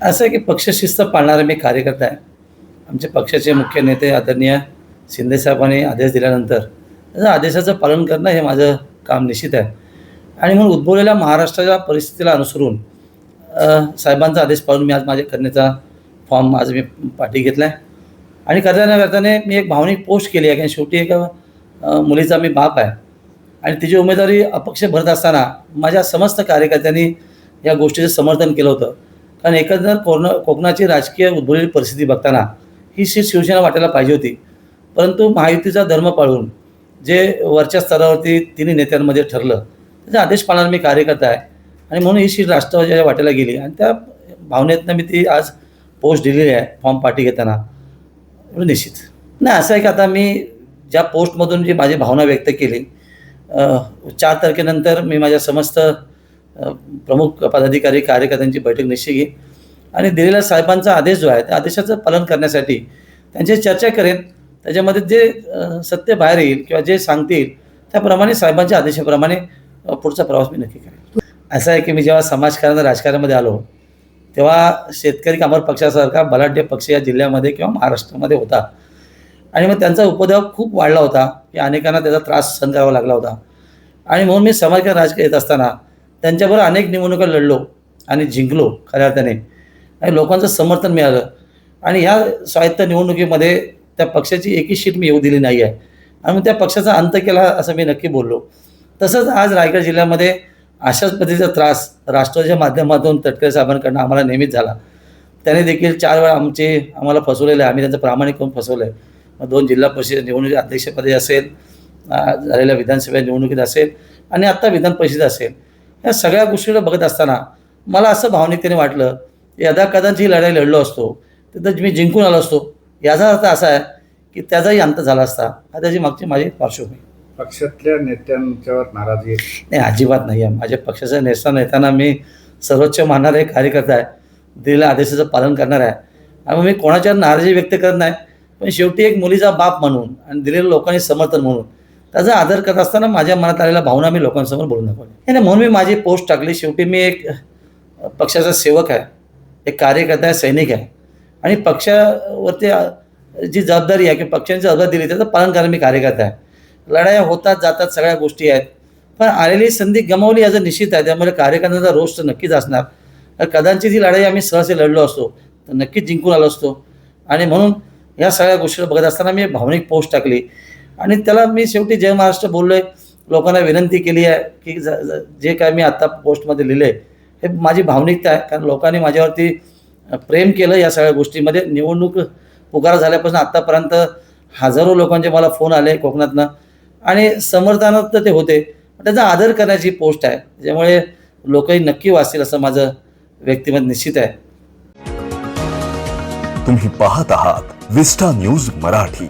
असं आहे की पक्षशिस्त पाळणारा मी कार्यकर्ता आहे. आमच्या पक्षाचे मुख्य नेते आदरणीय शिंदेसाहेबांनी आदेश दिल्यानंतर त्या आदेशाचं पालन करणं हे माझं काम निश्चित आहे. आणि म्हणून उद्भवलेल्या महाराष्ट्राच्या परिस्थितीला अनुसरून साहेबांचा आदेश पाळून मी आज माझ्या करण्याचा फॉर्म आज मी पाठी घेतला आहे. आणि करताना मी एक भावनिक पोस्ट केली आहे की शेवटी एका मुलीचा मी बाप आहे आणि तिची उमेदवारी अपक्ष भरत असताना माझ्या समस्त कार्यकर्त्यांनी या गोष्टीचं समर्थन केलं होतं. कारण एकंदर कोकणाची राजकीय उद्भवलेली परिस्थिती बघताना ही सीट शिवसेना वाटायला पाहिजे होती. परंतु महायुतीचा धर्म पाळून जे वरच्या स्तरावरती तिन्ही नेत्यांमध्ये ठरलं त्याचा आदेश पाळणारा मी कार्यकर्ता आहे. आणि म्हणून ही सीट राष्ट्रवादीच्या वाट्याला गेली आणि त्या भावनेतनं मी ती आज पोस्ट दिलेली आहे फॉर्म पाठी घेताना. एवढं निश्चित नाही. असं आहे की आता मी ज्या पोस्टमधून जी माझी भावना व्यक्त केली 4 तारखेनंतर मी माझ्या समस्त प्रमुख पदाधिकारी कार्यकर्त्यांची बैठक निश्चित घेईन आणि दिलेला साहेबांचा आदेश जो आहे त्या आदेशाचं पालन करण्यासाठी त्यांची चर्चा करेन. त्याच्यामध्ये जे सत्य बाहेर येईल किंवा जे सांगतील त्याप्रमाणे साहेबांच्या आदेशाप्रमाणे पुढचा प्रवास मी नक्की करेन. असं आहे की मी जेव्हा समाजकारण राजकारणामध्ये आलो तेव्हा शेतकरी कामगार पक्षासारखा बलाढ्य पक्ष या जिल्ह्यामध्ये किंवा महाराष्ट्रामध्ये होता आणि मग त्यांचा उपद्रव खूप वाढला होता की अनेकांना त्याचा त्रास सहन करावा लागला होता. आणि म्हणून मी समाजकारण राजकीय येत असताना त्यांच्याबरोबर अनेक निवडणुका लढलो आणि जिंकलो खऱ्या अर्थाने आणि लोकांचं समर्थन मिळालं. आणि ह्या स्वायत्त निवडणुकीमध्ये त्या पक्षाची एकही सीट मी येऊ दिली नाही आहे आणि मग त्या पक्षाचा अंत केला असं मी नक्की बोललो. तसंच आज रायगड जिल्ह्यामध्ये अशाच पद्धतीचा त्रास राष्ट्रवादीच्या माध्यमातून तटकरे साहेबांकडून आम्हाला नेहमीच झाला. त्याने देखील 4 वेळा आम्हाला फसवलेलं आहे. आम्ही त्यांचं प्रामाणिक करून फसवलं आहे. मग 2 जिल्हा परिषद निवडणुकीत अध्यक्षपदी असेल, झालेल्या विधानसभा निवडणुकीत असेल आणि आत्ता विधान परिषद असेल. या सगळ्या गोष्टीला बघत असताना मला असं भावनिकतेने वाटलं की यदाकदाची लढाई लढलो असतो तिथं मी जिंकून आलो असतो. याचा अर्थ असा आहे की त्याचाही अंत झाला असता. हा त्याची मागची माझी पार्श्वभूमी. पक्षातल्या नेत्यांच्यावर नाराजी नाही, अजिबात नाही आहे. माझ्या पक्षाचा नेताना मी सर्वोच्च मानणारा एक कार्यकर्ता आहे. दिलेल्या आदेशाचं पालन करणार आहे आणि मी कोणाच्यावर नाराजी व्यक्त करत नाही. पण शेवटी एक मुलीचा बाप म्हणून आणि दिलेल्या लोकांनी समर्थन म्हणून त्याचा आदर करत असताना माझ्या मनात आलेल्या भावना मी लोकांसमोर बोलू नको नाही. म्हणून मी माझी पोस्ट टाकली. शेवटी मी एक पक्षाचा सेवक आहे, एक कार्यकर्ता आहे, सैनिक आहे आणि पक्षावरती जी जबाबदारी आहे की पक्षांची जबाबदारी दिली त्याचं पालन करणारा मी कार्यकर्ता आहे. लढाया होतात जातात सगळ्या गोष्टी आहेत पण आलेली संधी गमावली याचं निश्चित आहे. त्यामुळे कार्यकर्त्यांचा रोष तर नक्कीच असणार. कदाचित ही लढाई आम्ही सहसा लढलो असतो तर नक्कीच जिंकून आलो असतो. आणि म्हणून या सगळ्या गोष्टी बघत असताना मी भावनिक पोस्ट टाकली आणि त्याला मी शेवटी जय महाराष्ट्र बोललो आहे. लोकांना विनंती केली आहे की जे काय मी आत्ता पोस्टमध्ये लिहिलं आहे हे माझी भावनिकता आहे. कारण लोकांनी माझ्यावरती प्रेम केलं या सगळ्या गोष्टीमध्ये. निवडणूक पुकार झाल्यापासून आत्तापर्यंत हजारो लोकांचे मला फोन आले कोकणातनं आणि समर्थनात ते होते. त्याचा आदर करण्याची पोस्ट आहे त्यामुळे लोकही नक्की वाचतील असं माझं व्यक्तिमत निश्चित आहे. तुम्ही पाहत आहात विस्टा न्यूज मराठी.